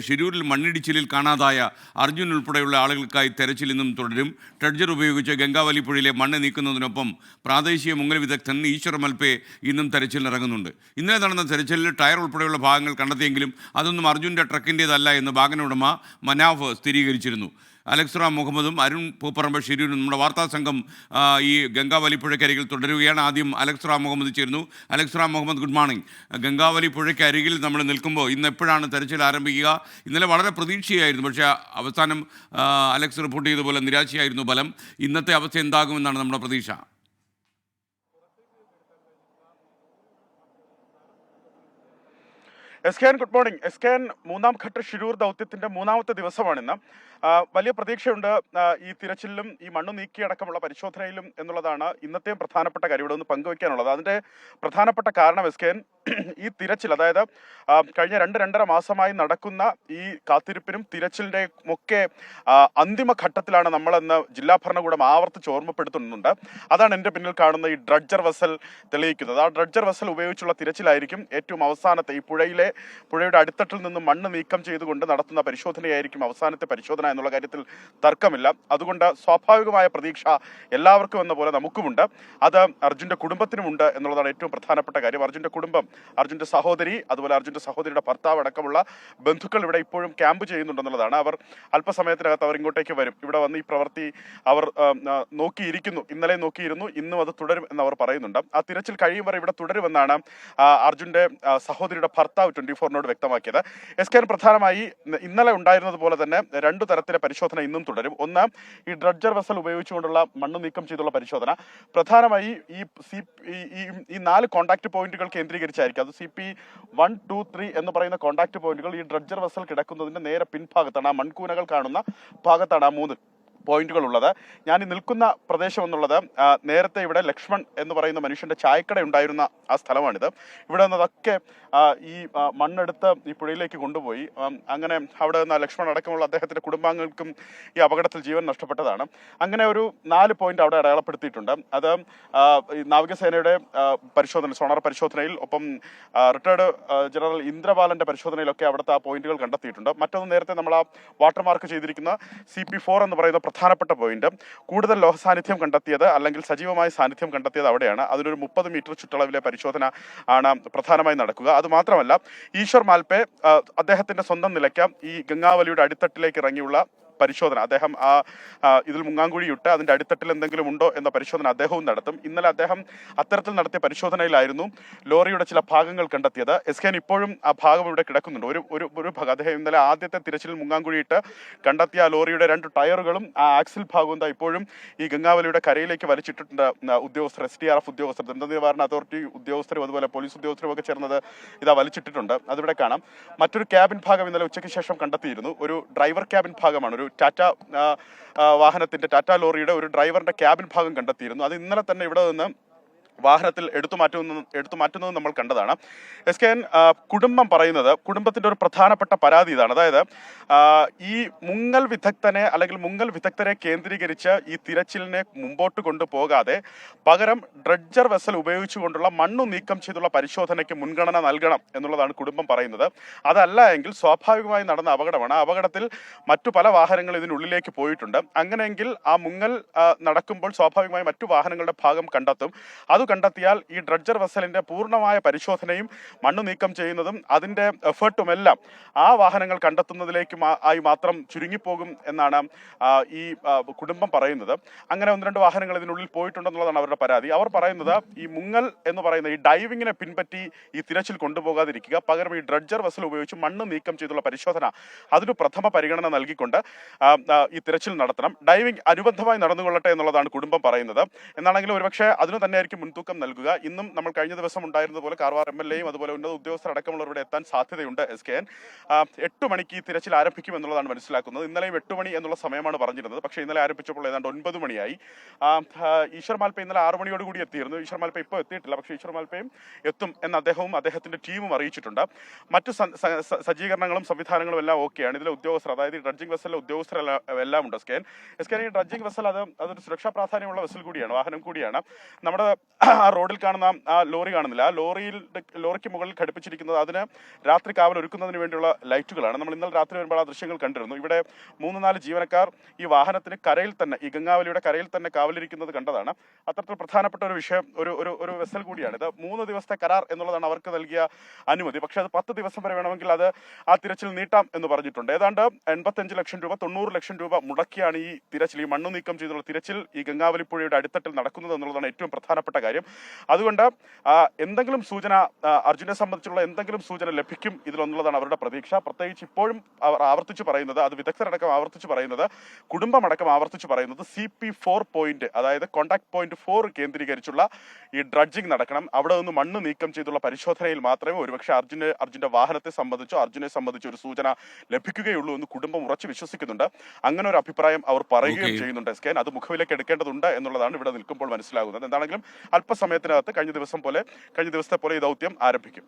ഷിരൂരിൽ മണ്ണിടിച്ചിലിൽ കാണാതായ അർജുൻ ഉൾപ്പെടെയുള്ള ആളുകൾക്കായി തെരച്ചിൽ ഇന്നും തുടരും. ട്രെഡ്ജർ ഉപയോഗിച്ച് ഗംഗാവലി പുഴയിലെ മണ്ണ് നീക്കുന്നതിനൊപ്പം പ്രാദേശിക മുങ്ങൽ വിദഗ്ധൻ ഈശ്വർ മൽപെ ഇന്നും തെരച്ചിലിനിറങ്ങുന്നുണ്ട്. ഇന്നലെ നടന്ന തെരച്ചിലിൽ ടയർ ഉൾപ്പെടെയുള്ള ഭാഗങ്ങൾ കണ്ടെത്തിയെങ്കിലും അതൊന്നും അർജുൻ്റെ ട്രക്കിൻ്റേതല്ല എന്ന് വാഹന ഉടമ മനാഫ് സ്ഥിരീകരിച്ചിരുന്നു. അലക്സ് റാം മുഹമ്മദും അരുൺ പൂപ്പറമ്പ് ഷിരൂരും നമ്മുടെ വാർത്താ സംഘം ഈ ഗംഗാവലി പുഴയ്ക്കരികിൽ തുടരുകയാണ്. ആദ്യം അലക്സ് റാം മുഹമ്മദ് ചേരുന്നു. Alex Ram Muhammad, good morning. Gangavali പുഴയ്ക്കരികിൽ നമ്മൾ നിൽക്കുമ്പോൾ ഇന്ന് എപ്പോഴാണ് തെരച്ചിൽ ആരംഭിക്കുക? ഇന്നലെ വളരെ പ്രതീക്ഷയായിരുന്നു, പക്ഷേ അവസാനം അലക്സ് റിപ്പോർട്ട് ചെയ്തതുപോലെ നിരാശയായിരുന്നു ഫലം. ഇന്നത്തെ അവസ്ഥ എന്താകുമെന്നാണ് നമ്മുടെ പ്രതീക്ഷ? Good morning. മൂന്നാം ഘട്ട ഷിരൂർ ദൗത്യത്തിന്റെ മൂന്നാമത്തെ ദിവസമാണിന്ന്. വലിയ പ്രതീക്ഷയുണ്ട് ഈ തിരച്ചിലും ഈ മണ്ണ് നീക്കിയടക്കമുള്ള പരിശോധനയിലും എന്നുള്ളതാണ് ഇന്നത്തെയും പ്രധാനപ്പെട്ട കാര്യം ഇവിടെ ഒന്ന് പങ്കുവയ്ക്കാനുള്ളത്. അതിന്റെ പ്രധാനപ്പെട്ട കാരണം ഈ തിരച്ചിൽ, അതായത് കഴിഞ്ഞ 2-2.5 മാസമായി നടക്കുന്ന ഈ കാത്തിരിപ്പിനും തിരച്ചിലിന്റെ ഒക്കെ അന്തിമ ഘട്ടത്തിലാണ് നമ്മളെന്ന് ജില്ലാ ഭരണകൂടം ആവർത്തിച്ച് ഓർമ്മപ്പെടുത്തുന്നുണ്ട്. അതാണ് എൻ്റെ പിന്നിൽ കാണുന്ന ഈ ഡ്രഡ്ജർ വെസൽ തെളിയിക്കുന്നത്. ആ ഡ്രഡ്ജർ വെസൽ ഉപയോഗിച്ചുള്ള തിരച്ചിലായിരിക്കും ഏറ്റവും അവസാനത്തെ ഈ പുഴയുടെ അടിത്തട്ടിൽ നിന്ന് മണ്ണ് നീക്കം ചെയ്തുകൊണ്ട് നടത്തുന്ന പരിശോധനയായിരിക്കും അവസാനത്തെ പരിശോധന എന്നുള്ള കാര്യത്തിൽ തർക്കമില്ല. അതുകൊണ്ട് സ്വാഭാവികമായ പ്രതീക്ഷ എല്ലാവർക്കും എന്ന പോലെ നമുക്കുമുണ്ട്. അത് അർജുൻ്റെ കുടുംബത്തിനുമുണ്ട് എന്നുള്ളതാണ് ഏറ്റവും പ്രധാനപ്പെട്ട കാര്യം. അർജുൻ്റെ കുടുംബം, അർജുൻ്റെ സഹോദരി, അതുപോലെ അർജുൻ്റെ സഹോദരിയുടെ ഭർത്താവ് അടക്കമുള്ള ബന്ധുക്കൾ ഇവിടെ ഇപ്പോഴും ക്യാമ്പ് ചെയ്യുന്നുണ്ടെന്നുള്ളതാണ്. അവർ അല്പസമയത്തിനകത്ത് അവർ ഇങ്ങോട്ടേക്ക് വരും. ഇവിടെ വന്ന് ഈ പ്രവൃത്തി അവർ നോക്കിയിരിക്കുന്നു. ഇന്നലെ നോക്കിയിരുന്നു, ഇന്നും അത് തുടരും എന്നവർ പറയുന്നുണ്ട്. ആ തിരച്ചിൽ കഴിയും വരെ ഇവിടെ തുടരുമെന്നാണ് അർജുൻ്റെ സഹോദരിയുടെ ഭർത്താവ് 24-നോട് വ്യക്തമാക്കിയത്. പ്രധാനമായി ഇന്നലെ ഉണ്ടായിരുന്നത് പോലെ തന്നെ 2 തരത്തിലെ പരിശോധന ഇന്നും തുടരും. ഒന്ന്, ഈ ഡ്രഡ്ജർ വെസൽ ഉപയോഗിച്ചുകൊണ്ടുള്ള മണ്ണ് നീക്കം ചെയ്തുള്ള പരിശോധന. പ്രധാനമായി ഈ 4 കോൺടാക്ട് പോയിന്റുകൾ കേന്ദ്രീകരിച്ചായിരിക്കും. അത് CP1, 2, 3 എന്ന് പറയുന്ന കോൺടാക്ട് പോയിന്റുകൾ ഈ ഡ്രഡ്ജർ വെസൽ കിടക്കുന്നതിന്റെ നേരെ പിൻഭാഗത്താണ്, ആ മൺകൂനകൾ കാണുന്ന ഭാഗത്താണ് ആ 3 പോയിന്റുകൾ ഉള്ളത്. ഞാൻ ഈ നിൽക്കുന്ന പ്രദേശം എന്നുള്ളത് നേരത്തെ ഇവിടെ ലക്ഷ്മൺ എന്ന് പറയുന്ന മനുഷ്യന്റെ ചായക്കട ഉണ്ടായിരുന്ന ആ സ്ഥലമാണിത്. ഇവിടെ നിന്നതൊക്കെ ഈ മണ്ണെടുത്ത് ഈ പുഴയിലേക്ക് കൊണ്ടുപോയി. അങ്ങനെ അവിടെ നിന്ന് ലക്ഷ്മൺ അടക്കമുള്ള അദ്ദേഹത്തിന്റെ കുടുംബാംഗങ്ങൾക്കും ഈ അപകടത്തിൽ ജീവൻ നഷ്ടപ്പെട്ടതാണ്. അങ്ങനെ ഒരു 4 പോയിന്റ് അവിടെ അടയാളപ്പെടുത്തിയിട്ടുണ്ട്. അത് ഈ നാവികസേനയുടെ സോണാർ പരിശോധനയിൽ, ഒപ്പം റിട്ടയർഡ് ജനറൽ ഇന്ദ്രപാലന്റെ പരിശോധനയിലൊക്കെ അവിടുത്തെ ആ പോയിന്റുകൾ കണ്ടെത്തിയിട്ടുണ്ട്. മറ്റൊന്ന്, നേരത്തെ നമ്മൾ ആ വാട്ടർമാർക്ക് ചെയ്തിരിക്കുന്ന CP4 എന്ന് പറയുന്ന പ്രധാനപ്പെട്ട പോയിന്റ്, കൂടുതൽ ലോഹ സാന്നിധ്യം കണ്ടെത്തിയത് അല്ലെങ്കിൽ സജീവമായ സാന്നിധ്യം കണ്ടെത്തിയത് അവിടെയാണ്. അതിനൊരു 30 മീറ്റർ ചുറ്റളവിലെ പരിശോധന ആണ് പ്രധാനമായി നടക്കുക. അത് മാത്രമല്ല, ഈശ്വർ മാൽപെ അദ്ദേഹത്തിന്റെ സ്വന്തം നിലയ്ക്ക് ഈ ഗംഗാവലിയുടെ അടിത്തട്ടിലേക്ക് ഇറങ്ങിയുള്ള പരിശോധന, അദ്ദേഹം ഇതിൽ മുങ്ങാങ്കുഴിയിട്ട് അതിന്റെ അടിത്തട്ടിൽ എന്തെങ്കിലും ഉണ്ടോ എന്ന പരിശോധന അദ്ദേഹവും നടത്തും. ഇന്നലെ അദ്ദേഹം അത്തരത്തിൽ നടത്തിയ പരിശോധനയിലായിരുന്നു ലോറിയുടെ ചില ഭാഗങ്ങൾ കണ്ടെത്തിയത്. ഇപ്പോഴും ആ ഭാഗം ഇവിടെ കിടക്കുന്നുണ്ട്. ഒരു ഭാഗം അദ്ദേഹം ഇന്നലെ ആദ്യത്തെ തിരച്ചിലിൽ മുങ്ങാങ്കുഴിയിട്ട് കണ്ടെത്തിയ ലോറിയുടെ 2 ടയറുകളും ആ ആക്സിൽ ഭാഗവും ഇപ്പോഴും ഈ ഗംഗാവലിയുടെ കരയിലേക്ക് വലിച്ചിട്ടിട്ടുണ്ട്. ഉദ്യോഗസ്ഥർ, SDRF ഉദ്യോഗസ്ഥർ, ദുരന്ത നിവാരണ അതോറിറ്റി ഉദ്യോഗസ്ഥരും അതുപോലെ പോലീസ് ഉദ്യോഗസ്ഥരും ഒക്കെ ചേർന്നത് വലിച്ചിട്ടിട്ടുണ്ട്. അതിവിടെ കാണാം. മറ്റൊരു ക്യാബിൻ ഭാഗം ഇന്നലെ ഉച്ചയ്ക്ക് ശേഷം കണ്ടെത്തിയിരുന്നു. ഒരു ഡ്രൈവർ ക്യാബിൻ ഭാഗമാണ്, ഒരു ടാറ്റ വാഹനത്തിന്റെ, ടാറ്റ ലോറിയുടെ ഒരു ഡ്രൈവറിന്റെ ക്യാബിൻ ഭാഗം കണ്ടെത്തിയിരുന്നു. അത് ഇന്നലെ തന്നെ ഇവിടെ നിന്ന് വാഹനത്തിൽ എടുത്തു മാറ്റുന്നത് നമ്മൾ കണ്ടതാണ്. കുടുംബം പറയുന്നത്, കുടുംബത്തിന്റെ ഒരു പ്രധാനപ്പെട്ട പരാതി ഇതാണ്. അതായത് ഈ മുങ്ങൽ വിദഗ്ധരെ കേന്ദ്രീകരിച്ച് ഈ തിരച്ചിലിനെ മുമ്പോട്ട് കൊണ്ടുപോകാതെ പകരം ഡ്രഡ്ജർ വെസൽ ഉപയോഗിച്ചുകൊണ്ടുള്ള മണ്ണു നീക്കം ചെയ്തുള്ള പരിശോധനയ്ക്ക് മുൻഗണന നൽകണം എന്നുള്ളതാണ് കുടുംബം പറയുന്നത്. അതല്ല എങ്കിൽ സ്വാഭാവികമായി നടന്ന അപകടമാണ്. അപകടത്തിൽ മറ്റു പല വാഹനങ്ങൾ ഇതിനുള്ളിലേക്ക് പോയിട്ടുണ്ട്. അങ്ങനെയെങ്കിൽ ആ മുങ്ങൽ നടക്കുമ്പോൾ സ്വാഭാവികമായി മറ്റു വാഹനങ്ങളുടെ ഭാഗം കണ്ടെത്തും. അത് കണ്ടെത്തിയാൽ ഈ ഡ്രഡ്ജർ വെസലിന്റെ പൂർണ്ണമായ പരിശോധനയും മണ്ണ് നീക്കം ചെയ്യുന്നതും അതിന്റെ എഫേർട്ടുമെല്ലാം ആ വാഹനങ്ങൾ കണ്ടെത്തുന്നതിലേക്ക് ആയി മാത്രം ചുരുങ്ങിപ്പോകും എന്നാണ് ഈ കുടുംബം പറയുന്നത്. അങ്ങനെ 1-2 വാഹനങ്ങൾ ഇതിനുള്ളിൽ പോയിട്ടുണ്ടെന്നുള്ളതാണ് അവരുടെ പരാതി. അവർ പറയുന്നത് ഈ മുങ്ങൽ എന്ന് പറയുന്ന ഈ ഡൈവിങ്ങിനെ പിൻപറ്റി ഈ തിരച്ചിൽ കൊണ്ടുപോകാതിരിക്കുക, പകരം ഈ ഡ്രഡ്ജർ വെസൽ ഉപയോഗിച്ച് മണ്ണ് നീക്കം ചെയ്തുള്ള പരിശോധന അതിന് പ്രഥമ പരിഗണന നൽകിക്കൊണ്ട് ഈ തിരച്ചിൽ നടത്തണം. ഡൈവിംഗ് അനുബന്ധമായി നടന്നുകൊള്ളട്ടെ എന്നുള്ളതാണ് കുടുംബം പറയുന്നത്. എന്നാണെങ്കിലും ഒരുപക്ഷെ അതിന് തന്നെയായിരിക്കും മുൻതൂക്കം നൽകുക. ഇന്നും നമ്മൾ കഴിഞ്ഞ ദിവസം ഉണ്ടായിരുന്നതുപോലെ കാർവാർ MLAയും അതുപോലെ ഉന്നത ഉദ്യോഗസ്ഥർ അടക്കമുള്ളവർ ഇവിടെ എത്താൻ സാധ്യതയുണ്ട്. 8 മണിക്ക് ഈ തിരച്ചിൽ ആരംഭിക്കും എന്നുള്ളതാണ് മനസ്സിലാക്കുന്നത്. ഇന്നലെയും 8 മണി എന്നുള്ള സമയമാണ് പറഞ്ഞിരുന്നത്. പക്ഷേ ഇന്നലെ ആരംഭിച്ചപ്പോൾ ഏതാണ്ട് 9 മണിയായി. ഈശ്വർ മാൽപെ ഇന്നലെ 6 മണിയോട് കൂടി എത്തിയിരുന്നു. ഈശ്വർ മാൽപെ ഇപ്പോൾ എത്തിയിട്ടില്ല, പക്ഷേ ഈശ്വർ മാൽപയും എത്തും എന്ന് അദ്ദേഹവും അദ്ദേഹത്തിന്റെ ടീമും അറിയിച്ചിട്ടുണ്ട്. മറ്റു സജ്ജീകരണങ്ങളും സംവിധാനങ്ങളും എല്ലാം ഓക്കെയാണ്. ഇതിലെ ഉദ്യോഗസ്ഥർ, അതായത് ഡ്രഡ്ജിംഗ് വെസലിലെ ഉദ്യോഗസ്ഥരെല്ലാം ഉണ്ട്. ഈ ഡ്രഡ്ജിംഗ് വെസൽ അതൊരു സുരക്ഷാ പ്രാധാന്യമുള്ള വെസൽ കൂടിയാണ്, വാഹനം കൂടിയാണ്. നമ്മുടെ ആ റോഡിൽ കാണുന്ന ആ ലോറി കാണുന്നില്ല, ആ ലോറിക്ക് മുകളിൽ ഘടിപ്പിച്ചിരിക്കുന്നത് അതിന് രാത്രി കാവൽ ഒരുക്കുന്നതിന് വേണ്ടിയുള്ള ലൈറ്റുകളാണ്. നമ്മൾ ഇന്നലെ രാത്രി വരുമ്പോൾ ആ ദൃശ്യങ്ങൾ കണ്ടിരുന്നു. ഇവിടെ 3-4 ജീവനക്കാർ ഈ വാഹനത്തിന് കരയിൽ തന്നെ, ഈ ഗംഗാവലിയുടെ കരയിൽ തന്നെ കാവലിരിക്കുന്നത് കണ്ടതാണ്. അത്തരത്തിൽ പ്രധാനപ്പെട്ട ഒരു വിഷയം, ഒരു വെസൽ കൂടിയാണ് ഇത്. 3 ദിവസത്തെ കരാർ എന്നുള്ളതാണ് അവർക്ക് നൽകിയ അനുമതി. പക്ഷെ അത് 10 ദിവസം വരെ വേണമെങ്കിൽ അത് ആ തിരച്ചിൽ നീട്ടാം എന്ന് പറഞ്ഞിട്ടുണ്ട്. ഏതാണ്ട് 85 ലക്ഷം രൂപ 90 ലക്ഷം രൂപ മുടക്കിയാണ് ഈ തിരച്ചിൽ, ഈ മണ്ണു നീക്കം ചെയ്തുള്ള തിരച്ചിൽ ഈ ഗംഗാവലി പുഴയുടെ അടിത്തട്ടിൽ നടക്കുന്നത് എന്നുള്ളതാണ് ഏറ്റവും പ്രധാനപ്പെട്ട കാര്യം. അതുകൊണ്ട് എന്തെങ്കിലും സൂചന, അർജുനെ സംബന്ധിച്ചുള്ള എന്തെങ്കിലും സൂചന ലഭിക്കും ഇതിലെന്നുള്ളതാണ് അവരുടെ പ്രതീക്ഷ. പ്രത്യേകിച്ച് ഇപ്പോഴും അവർ ആവർത്തിച്ച് പറയുന്നത്, അത് വിദഗ്ധരടക്കം ആവർത്തിച്ച് പറയുന്നത്, കുടുംബമടക്കം ആവർത്തിച്ച് പറയുന്നത് CP4 പോയിന്റ്, അതായത് കോൺടാക്ട് പോയിന്റ് 4 കേന്ദ്രീകരിച്ചുള്ള ഈ ഡ്രഡ്ജിങ് നടക്കണം. അവിടെ നിന്ന് മണ്ണ് നീക്കം ചെയ്തുള്ള പരിശോധനയിൽ മാത്രമേ ഒരുപക്ഷെ അർജുന്റെ വാഹനത്തെ സംബന്ധിച്ചോ അർജുനെ സംബന്ധിച്ചോ ഒരു സൂചന ലഭിക്കുകയുള്ളൂ എന്ന് കുടുംബം ഉറച്ചു വിശ്വസിക്കുന്നുണ്ട്. അങ്ങനെ ഒരു അഭിപ്രായം അവർ പറയുകയും ചെയ്യുന്നുണ്ട്. സ്കാൻ അത് മുഖവിലേക്ക് എടുക്കേണ്ടതുണ്ട് എന്നുള്ളതാണ് ഇവിടെ നിൽക്കുമ്പോൾ മനസ്സിലാകുന്നത്. എന്താണെങ്കിലും അല്പസമയത്തിനകത്ത് കഴിഞ്ഞ ദിവസത്തെ പോലെ ഈ ദൗത്യം ആരംഭിക്കും.